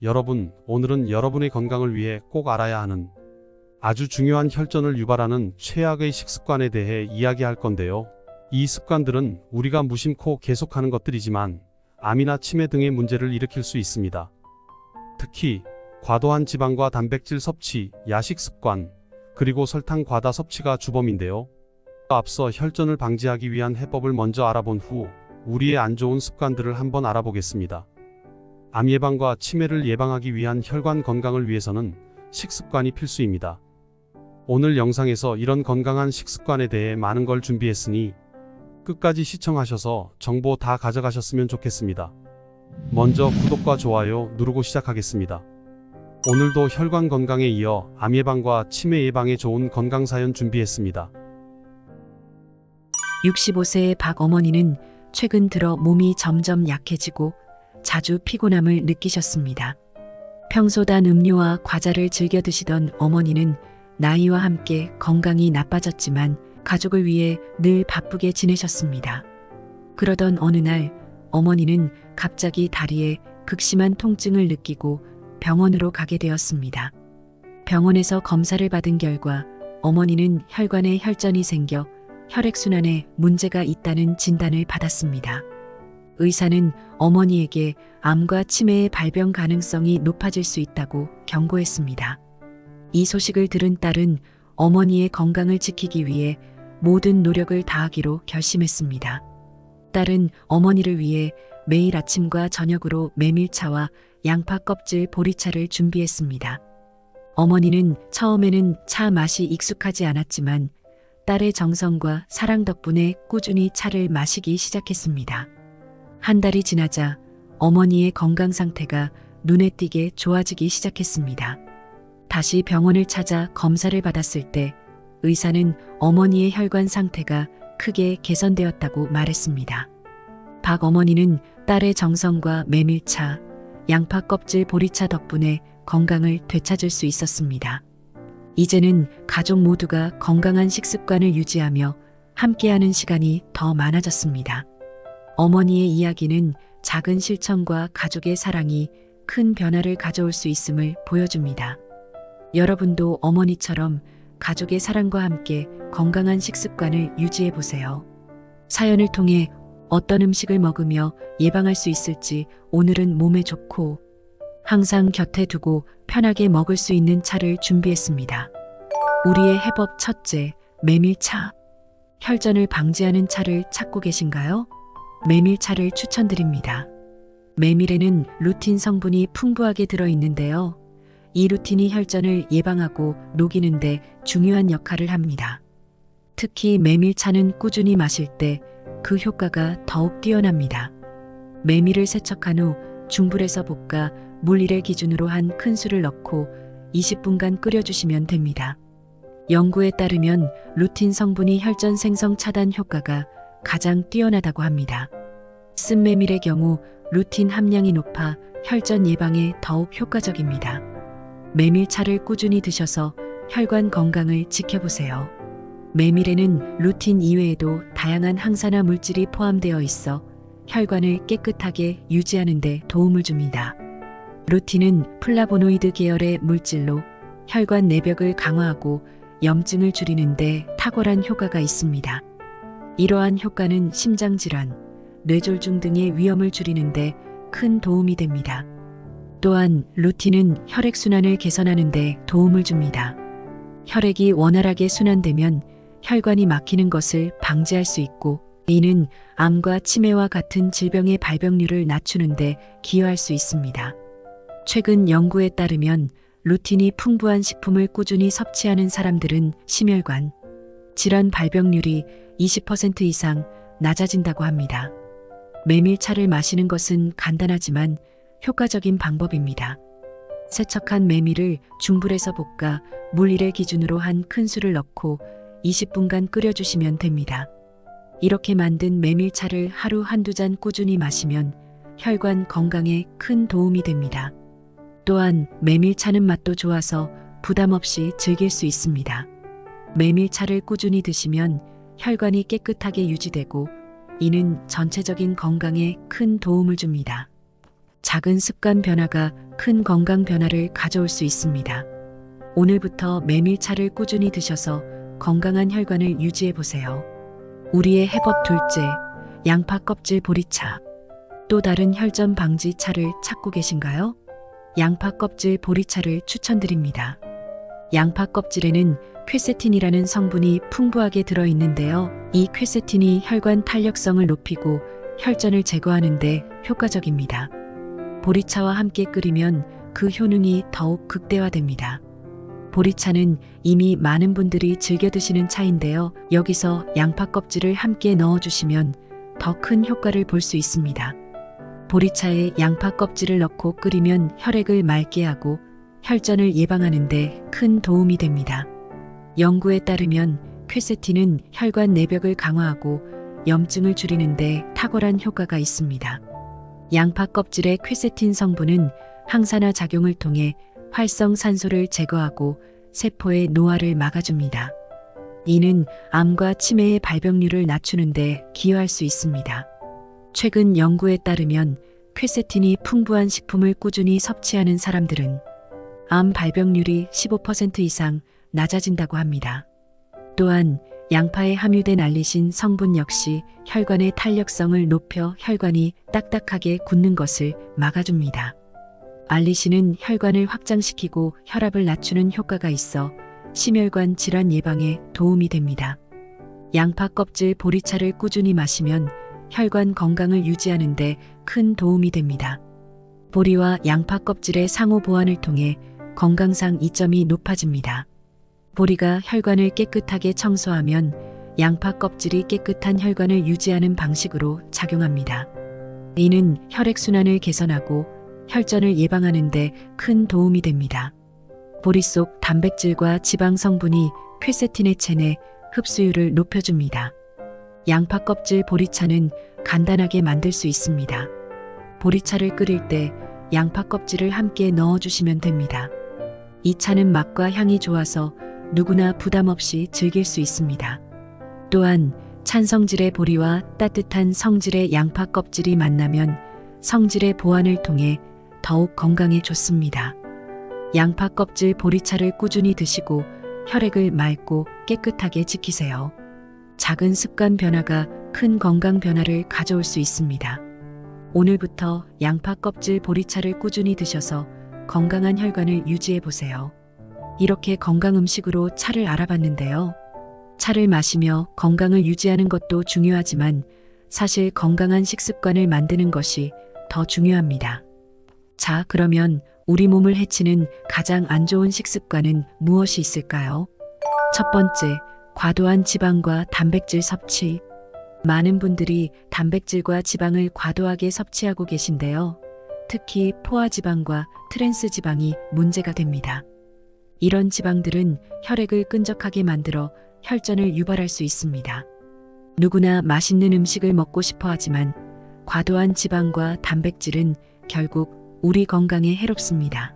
여러분, 오늘은 여러분의 건강을 위해 꼭 알아야 하는 아주 중요한 혈전을 유발하는 최악의 식습관에 대해 이야기할 건데요. 이 습관들은 우리가 무심코 계속하는 것들이지만 암이나 치매 등의 문제를 일으킬 수 있습니다. 특히 과도한 지방과 단백질 섭취, 야식 습관, 그리고 설탕 과다 섭취가 주범인데요. 앞서 혈전을 방지하기 위한 해법을 먼저 알아본 후 우리의 안 좋은 습관들을 한번 알아보겠습니다. 암 예방과 치매를 예방하기 위한 혈관 건강을 위해서는 식습관이 필수입니다. 오늘 영상에서 이런 건강한 식습관에 대해 많은 걸 준비했으니 끝까지 시청하셔서 정보 다 가져가셨으면 좋겠습니다. 먼저 구독과 좋아요 누르고 시작하겠습니다. 오늘도 혈관 건강에 이어 암 예방과 치매 예방에 좋은 건강 사연 준비했습니다. 65세의 박 어머니는 최근 들어 몸이 점점 약해지고 자주 피곤함을 느끼셨습니다. 평소 단 음료와 과자를 즐겨 드시던 어머니는 나이와 함께 건강이 나빠졌지만 가족을 위해 늘 바쁘게 지내셨습니다. 그러던 어느 날 어머니는 갑자기 다리에 극심한 통증을 느끼고 병원으로 가게 되었습니다. 병원에서 검사를 받은 결과 어머니는 혈관에 혈전이 생겨 혈액순환에 문제가 있다는 진단을 받았습니다. 의사는 어머니에게 암과 치매의 발병 가능성이 높아질 수 있다고 경고했습니다. 이 소식을 들은 딸은 어머니의 건강을 지키기 위해 모든 노력을 다하기로 결심했습니다. 딸은 어머니를 위해 매일 아침과 저녁으로 메밀차와 양파 껍질 보리차를 준비했습니다. 어머니는 처음에는 차 맛이 익숙하지 않았지만 딸의 정성과 사랑 덕분에 꾸준히 차를 마시기 시작했습니다. 한 달이 지나자 어머니의 건강 상태가 눈에 띄게 좋아지기 시작했습니다. 다시 병원을 찾아 검사를 받았을 때 의사는 어머니의 혈관 상태가 크게 개선되었다고 말했습니다. 박 어머니는 딸의 정성과 메밀차, 양파 껍질 보리차 덕분에 건강을 되찾을 수 있었습니다. 이제는 가족 모두가 건강한 식습관을 유지하며 함께하는 시간이 더 많아졌습니다. 어머니의 이야기는 작은 실천과 가족의 사랑이 큰 변화를 가져올 수 있음을 보여줍니다. 여러분도 어머니처럼 가족의 사랑과 함께 건강한 식습관을 유지해 보세요. 사연을 통해 어떤 음식을 먹으며 예방할 수 있을지, 오늘은 몸에 좋고 항상 곁에 두고 편하게 먹을 수 있는 차를 준비했습니다. 우리의 해법 첫째, 메밀차. 혈전을 방지하는 차를 찾고 계신가요? 메밀차를 추천드립니다. 메밀에는 루틴 성분이 풍부하게 들어있는데요. 이 루틴이 혈전을 예방하고 녹이는데 중요한 역할을 합니다. 특히 메밀차는 꾸준히 마실 때 그 효과가 더욱 뛰어납니다. 메밀을 세척한 후 중불에서 볶아 물 1을 기준으로 한 큰술을 넣고 20분간 끓여주시면 됩니다. 연구에 따르면 루틴 성분이 혈전 생성 차단 효과가 가장 뛰어나다고 합니다. 쓴 메밀의 경우 루틴 함량이 높아 혈전 예방에 더욱 효과적입니다. 메밀차를 꾸준히 드셔서 혈관 건강을 지켜보세요. 메밀에는 루틴 이외에도 다양한 항산화 물질이 포함되어 있어 혈관을 깨끗하게 유지하는 데 도움을 줍니다. 루틴은 플라보노이드 계열의 물질로 혈관 내벽을 강화하고 염증을 줄이는 데 탁월한 효과가 있습니다. 이러한 효과는 심장질환, 뇌졸중 등의 위험을 줄이는 데 큰 도움이 됩니다. 또한 루틴은 혈액순환을 개선하는 데 도움을 줍니다. 혈액이 원활하게 순환되면 혈관이 막히는 것을 방지할 수 있고, 이는 암과 치매와 같은 질병의 발병률을 낮추는 데 기여할 수 있습니다. 최근 연구에 따르면 루틴이 풍부한 식품을 꾸준히 섭취하는 사람들은 심혈관 질환 발병률이 20% 이상 낮아진다고 합니다. 메밀차를 마시는 것은 간단하지만 효과적인 방법입니다. 세척한 메밀을 중불에서 볶아 물 1을 기준으로 한 큰술을 넣고 20분간 끓여주시면 됩니다. 이렇게 만든 메밀차를 하루 한두 잔 꾸준히 마시면 혈관 건강에 큰 도움이 됩니다. 또한 메밀차는 맛도 좋아서 부담 없이 즐길 수 있습니다. 메밀차를 꾸준히 드시면 혈관이 깨끗하게 유지되고 이는 전체적인 건강에 큰 도움을 줍니다. 작은 습관 변화가 큰 건강 변화를 가져올 수 있습니다. 오늘부터 메밀차를 꾸준히 드셔서 건강한 혈관을 유지해 보세요. 우리의 해법 둘째, 양파 껍질 보리차. 또 다른 혈전 방지 차를 찾고 계신가요? 양파 껍질 보리차를 추천드립니다. 양파 껍질에는 퀘세틴이라는 성분이 풍부하게 들어있는데요. 이 퀘세틴이 혈관 탄력성을 높이고 혈전을 제거하는 데 효과적입니다. 보리차와 함께 끓이면 그 효능이 더욱 극대화됩니다. 보리차는 이미 많은 분들이 즐겨 드시는 차인데요. 여기서 양파 껍질을 함께 넣어주시면 더 큰 효과를 볼 수 있습니다. 보리차에 양파 껍질을 넣고 끓이면 혈액을 맑게 하고 혈전을 예방하는 데 큰 도움이 됩니다. 연구에 따르면 퀘세틴은 혈관 내벽을 강화하고 염증을 줄이는 데 탁월한 효과가 있습니다. 양파 껍질의 퀘세틴 성분은 항산화 작용을 통해 활성산소를 제거하고 세포의 노화를 막아줍니다. 이는 암과 치매의 발병률을 낮추는 데 기여할 수 있습니다. 최근 연구에 따르면 퀘세틴이 풍부한 식품을 꾸준히 섭취하는 사람들은 암 발병률이 15% 이상 낮아진다고 합니다. 또한 양파에 함유된 알리신 성분 역시 혈관의 탄력성을 높여 혈관이 딱딱하게 굳는 것을 막아줍니다. 알리신은 혈관을 확장시키고 혈압을 낮추는 효과가 있어 심혈관 질환 예방에 도움이 됩니다. 양파 껍질 보리차를 꾸준히 마시면 혈관 건강을 유지하는 데 큰 도움이 됩니다. 보리와 양파 껍질의 상호 보완을 통해 건강상 이점이 높아집니다. 보리가 혈관을 깨끗하게 청소하면 양파 껍질이 깨끗한 혈관을 유지하는 방식으로 작용합니다. 이는 혈액순환을 개선하고 혈전을 예방하는 데 큰 도움이 됩니다. 보리 속 단백질과 지방 성분이 퀘세틴의 체내 흡수율을 높여줍니다. 양파 껍질 보리차는 간단하게 만들 수 있습니다. 보리차를 끓일 때 양파 껍질을 함께 넣어주시면 됩니다. 이 차는 맛과 향이 좋아서 누구나 부담 없이 즐길 수 있습니다. 또한 찬 성질의 보리와 따뜻한 성질의 양파 껍질이 만나면 성질의 보완을 통해 더욱 건강에 좋습니다. 양파 껍질 보리차를 꾸준히 드시고 혈액을 맑고 깨끗하게 지키세요. 작은 습관 변화가 큰 건강 변화를 가져올 수 있습니다. 오늘부터 양파 껍질 보리차를 꾸준히 드셔서 건강한 혈관을 유지해 보세요. 이렇게 건강 음식으로 차를 알아봤는데요. 차를 마시며 건강을 유지하는 것도 중요하지만 사실 건강한 식습관을 만드는 것이 더 중요합니다. 자, 그러면 우리 몸을 해치는 가장 안 좋은 식습관은 무엇이 있을까요? 첫 번째, 과도한 지방과 단백질 섭취. 많은 분들이 단백질과 지방을 과도하게 섭취하고 계신데요. 특히 포화지방과 트랜스지방이 문제가 됩니다. 이런 지방들은 혈액을 끈적하게 만들어 혈전을 유발할 수 있습니다. 누구나 맛있는 음식을 먹고 싶어 하지만 과도한 지방과 단백질은 결국 우리 건강에 해롭습니다.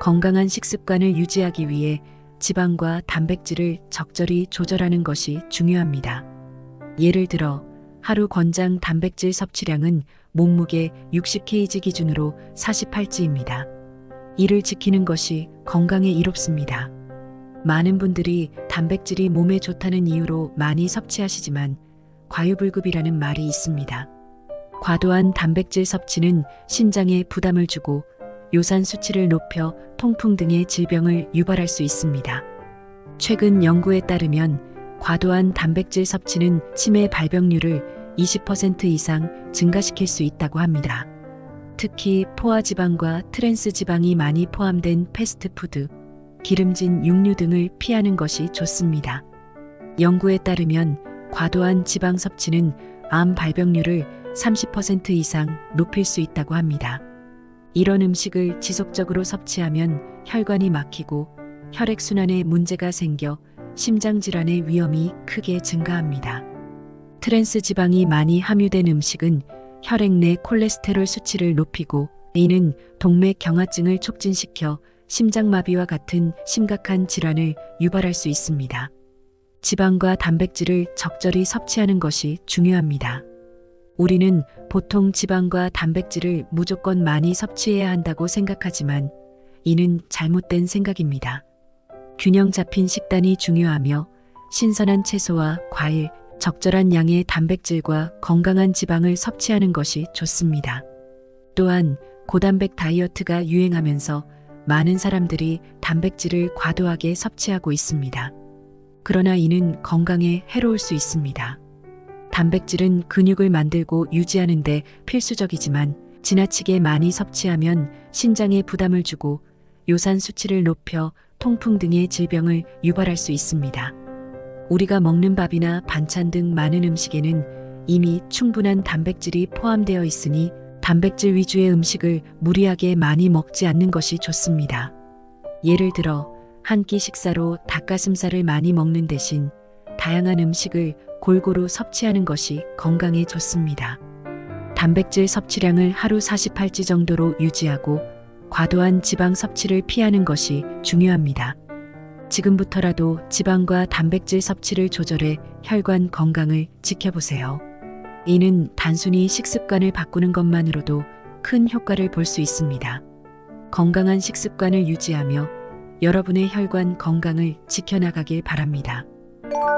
건강한 식습관을 유지하기 위해 지방과 단백질을 적절히 조절하는 것이 중요합니다. 예를 들어 하루 권장 단백질 섭취량은 몸무게 60kg 기준으로 48g입니다. 이를 지키는 것이 건강에 이롭습니다. 많은 분들이 단백질이 몸에 좋다는 이유로 많이 섭취하시지만 과유불급이라는 말이 있습니다. 과도한 단백질 섭취는 신장에 부담을 주고 요산 수치를 높여 통풍 등의 질병을 유발할 수 있습니다. 최근 연구에 따르면 과도한 단백질 섭취는 치매 발병률을 20% 이상 증가시킬 수 있다고 합니다. 특히 포화지방과 트랜스지방이 많이 포함된 패스트푸드, 기름진 육류 등을 피하는 것이 좋습니다. 연구에 따르면 과도한 지방 섭취는 암 발병률을 30% 이상 높일 수 있다고 합니다. 이런 음식을 지속적으로 섭취하면 혈관이 막히고 혈액순환에 문제가 생겨 심장질환의 위험이 크게 증가합니다. 트랜스 지방이 많이 함유된 음식은 혈액 내 콜레스테롤 수치를 높이고 이는 동맥 경화증을 촉진시켜 심장마비와 같은 심각한 질환을 유발할 수 있습니다. 지방과 단백질을 적절히 섭취하는 것이 중요합니다. 우리는 보통 지방과 단백질을 무조건 많이 섭취해야 한다고 생각하지만 이는 잘못된 생각입니다. 균형 잡힌 식단이 중요하며 신선한 채소와 과일, 적절한 양의 단백질과 건강한 지방을 섭취하는 것이 좋습니다. 또한 고단백 다이어트가 유행하면서 많은 사람들이 단백질을 과도하게 섭취하고 있습니다. 그러나 이는 건강에 해로울 수 있습니다. 단백질은 근육을 만들고 유지하는 데 필수적이지만 지나치게 많이 섭취하면 신장에 부담을 주고 요산 수치를 높여 통풍 등의 질병을 유발할 수 있습니다. 우리가 먹는 밥이나 반찬 등 많은 음식에는 이미 충분한 단백질이 포함되어 있으니 단백질 위주의 음식을 무리하게 많이 먹지 않는 것이 좋습니다. 예를 들어 한 끼 식사로 닭가슴살을 많이 먹는 대신 다양한 음식을 골고루 섭취하는 것이 건강에 좋습니다. 단백질 섭취량을 하루 48지 정도로 유지하고 과도한 지방 섭취를 피하는 것이 중요합니다. 지금부터라도 지방과 단백질 섭취를 조절해 혈관 건강을 지켜보세요. 이는 단순히 식습관을 바꾸는 것만으로도 큰 효과를 볼 수 있습니다. 건강한 식습관을 유지하며 여러분의 혈관 건강을 지켜나가길 바랍니다.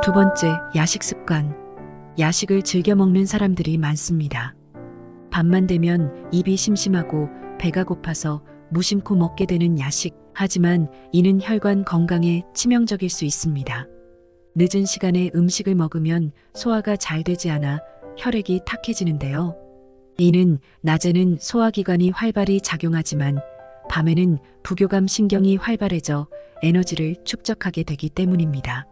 두 번째, 야식 습관. 야식을 즐겨 먹는 사람들이 많습니다. 밤만 되면 입이 심심하고 배가 고파서 무심코 먹게 되는 야식. 하지만 이는 혈관 건강에 치명적일 수 있습니다. 늦은 시간에 음식을 먹으면 소화가 잘 되지 않아 혈액이 탁해지는데요. 이는 낮에는 소화기관이 활발히 작용하지만 밤에는 부교감 신경이 활발해져 에너지를 축적하게 되기 때문입니다.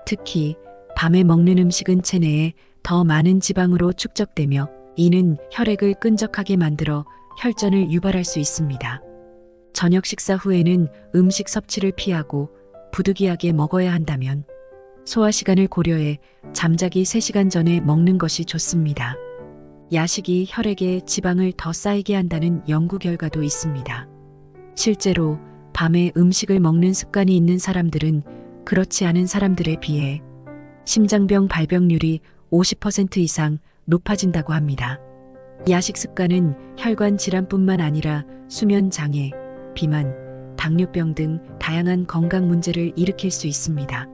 특히 밤에 먹는 음식은 체내에 더 많은 지방으로 축적되며 이는 혈액을 끈적하게 만들어 혈전을 유발할 수 있습니다. 저녁 식사 후에는 음식 섭취를 피하고 부득이하게 먹어야 한다면 소화 시간을 고려해 잠자기 3시간 전에 먹는 것이 좋습니다. 야식이 혈액에 지방을 더 쌓이게 한다는 연구 결과도 있습니다. 실제로 밤에 음식을 먹는 습관이 있는 사람들은 그렇지 않은 사람들에 비해 심장병 발병률이 50% 이상 높아진다고 합니다. 야식 습관은 혈관 질환뿐만 아니라 수면 장애, 비만, 당뇨병 등 다양한 건강 문제를 일으킬 수 있습니다.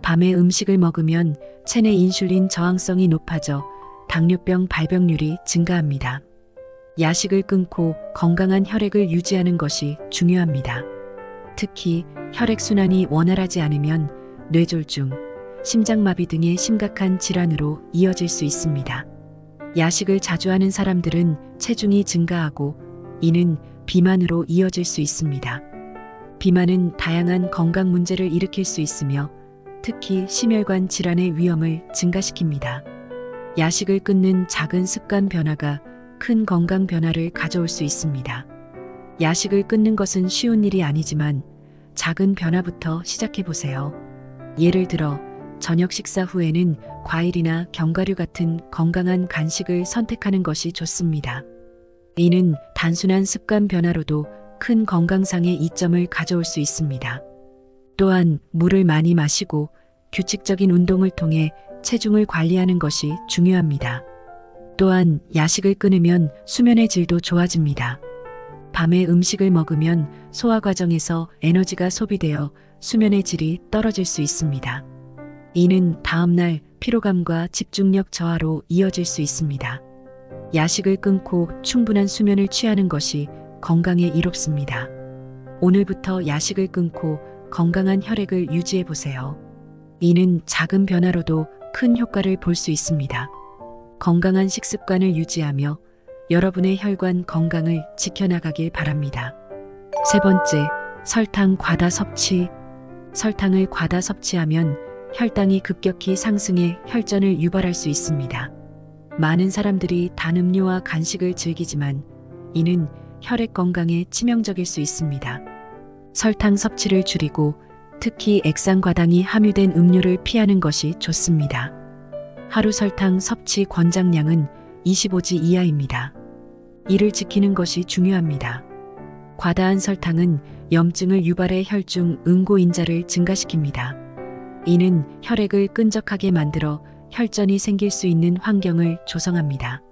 밤에 음식을 먹으면 체내 인슐린 저항성이 높아져 당뇨병 발병률이 증가합니다. 야식을 끊고 건강한 혈액을 유지하는 것이 중요합니다. 특히 혈액순환이 원활하지 않으면 뇌졸중, 심장마비 등의 심각한 질환으로 이어질 수 있습니다. 야식을 자주 하는 사람들은 체중이 증가하고 이는 비만으로 이어질 수 있습니다. 비만은 다양한 건강 문제를 일으킬 수 있으며 특히 심혈관 질환의 위험을 증가시킵니다. 야식을 끊는 작은 습관 변화가 큰 건강 변화를 가져올 수 있습니다. 야식을 끊는 것은 쉬운 일이 아니지만 작은 변화부터 시작해 보세요. 예를 들어 저녁 식사 후에는 과일이나 견과류 같은 건강한 간식을 선택하는 것이 좋습니다. 이는 단순한 습관 변화로도 큰 건강상의 이점을 가져올 수 있습니다. 또한 물을 많이 마시고 규칙적인 운동을 통해 체중을 관리하는 것이 중요합니다. 또한 야식을 끊으면 수면의 질도 좋아집니다. 밤에 음식을 먹으면 소화 과정에서 에너지가 소비되어 수면의 질이 떨어질 수 있습니다. 이는 다음날 피로감과 집중력 저하로 이어질 수 있습니다. 야식을 끊고 충분한 수면을 취하는 것이 건강에 이롭습니다. 오늘부터 야식을 끊고 건강한 혈액을 유지해 보세요. 이는 작은 변화로도 큰 효과를 볼 수 있습니다. 건강한 식습관을 유지하며 여러분의 혈관 건강을 지켜나가길 바랍니다. 세 번째, 설탕 과다 섭취. 설탕을 과다 섭취하면 혈당이 급격히 상승해 혈전을 유발할 수 있습니다. 많은 사람들이 단 음료와 간식을 즐기지만 이는 혈액 건강에 치명적일 수 있습니다. 설탕 섭취를 줄이고 특히 액상과당이 함유된 음료를 피하는 것이 좋습니다. 하루 설탕 섭취 권장량은 25지 이하입니다. 이를 지키는 것이 중요합니다. 과다한 설탕은 염증을 유발해 혈중 응고인자를 증가시킵니다. 이는 혈액을 끈적하게 만들어 혈전이 생길 수 있는 환경을 조성합니다.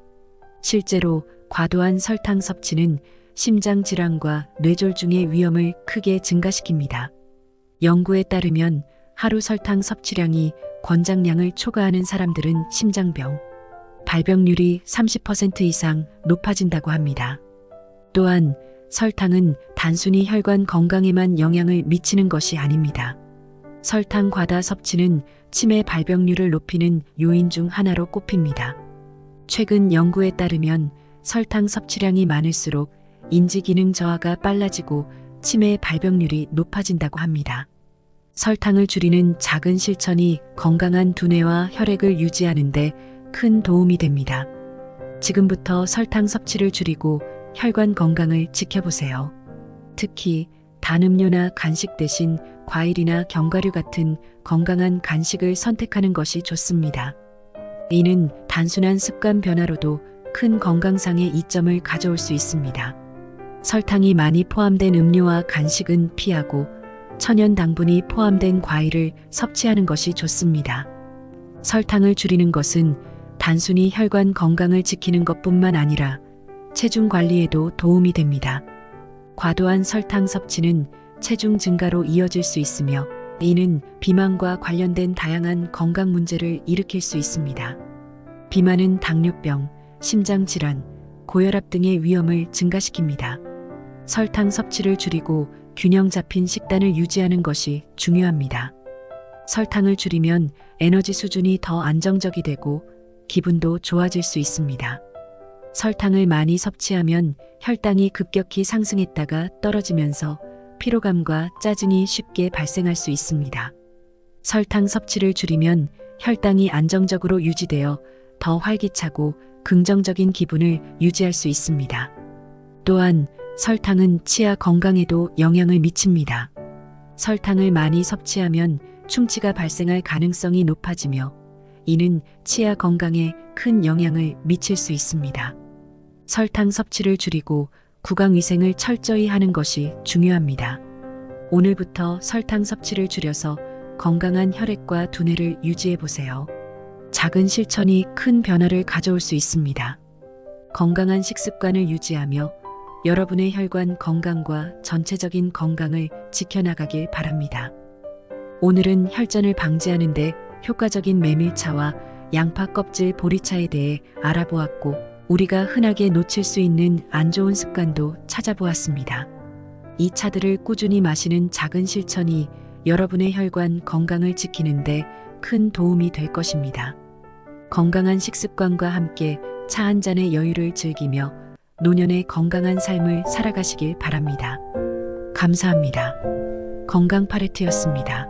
실제로 과도한 설탕 섭취는 심장 질환과 뇌졸중의 위험을 크게 증가시킵니다. 연구에 따르면 하루 설탕 섭취량이 권장량을 초과하는 사람들은 심장병, 발병률이 30% 이상 높아진다고 합니다. 또한 설탕은 단순히 혈관 건강에만 영향을 미치는 것이 아닙니다. 설탕 과다 섭취는 치매 발병률을 높이는 요인 중 하나로 꼽힙니다. 최근 연구에 따르면 설탕 섭취량이 많을수록 인지 기능 저하가 빨라지고 치매 발병률이 높아진다고 합니다. 설탕을 줄이는 작은 실천이 건강한 두뇌와 혈액을 유지하는 데 큰 도움이 됩니다. 지금부터 설탕 섭취를 줄이고 혈관 건강을 지켜보세요. 특히 단 음료나 간식 대신 과일이나 견과류 같은 건강한 간식을 선택하는 것이 좋습니다. 이는 단순한 습관 변화로도 큰 건강상의 이점을 가져올 수 있습니다. 설탕이 많이 포함된 음료와 간식은 피하고 천연 당분이 포함된 과일을 섭취하는 것이 좋습니다. 설탕을 줄이는 것은 단순히 혈관 건강을 지키는 것뿐만 아니라 체중 관리에도 도움이 됩니다. 과도한 설탕 섭취는 체중 증가로 이어질 수 있으며 이는 비만과 관련된 다양한 건강 문제를 일으킬 수 있습니다. 비만은 당뇨병, 심장질환, 고혈압 등의 위험을 증가시킵니다. 설탕 섭취를 줄이고 균형 잡힌 식단을 유지하는 것이 중요합니다. 설탕을 줄이면 에너지 수준이 더 안정적이 되고 기분도 좋아질 수 있습니다. 설탕을 많이 섭취하면 혈당이 급격히 상승했다가 떨어지면서 피로감과 짜증이 쉽게 발생할 수 있습니다. 설탕 섭취를 줄이면 혈당이 안정적으로 유지되어 더 활기차고 긍정적인 기분을 유지할 수 있습니다. 또한 설탕은 치아 건강에도 영향을 미칩니다. 설탕을 많이 섭취하면 충치가 발생할 가능성이 높아지며 이는 치아 건강에 큰 영향을 미칠 수 있습니다. 설탕 섭취를 줄이고 구강위생을 철저히 하는 것이 중요합니다. 오늘부터 설탕 섭취를 줄여서 건강한 혈액과 두뇌를 유지해 보세요. 작은 실천이 큰 변화를 가져올 수 있습니다. 건강한 식습관을 유지하며 여러분의 혈관 건강과 전체적인 건강을 지켜나가길 바랍니다. 오늘은 혈전을 방지하는 데 효과적인 메밀차와 양파 껍질 보리차에 대해 알아보았고 우리가 흔하게 놓칠 수 있는 안 좋은 습관도 찾아보았습니다. 이 차들을 꾸준히 마시는 작은 실천이 여러분의 혈관 건강을 지키는 데 큰 도움이 될 것입니다. 건강한 식습관과 함께 차 한 잔의 여유를 즐기며 노년의 건강한 삶을 살아가시길 바랍니다. 감사합니다. 건강 파레트였습니다.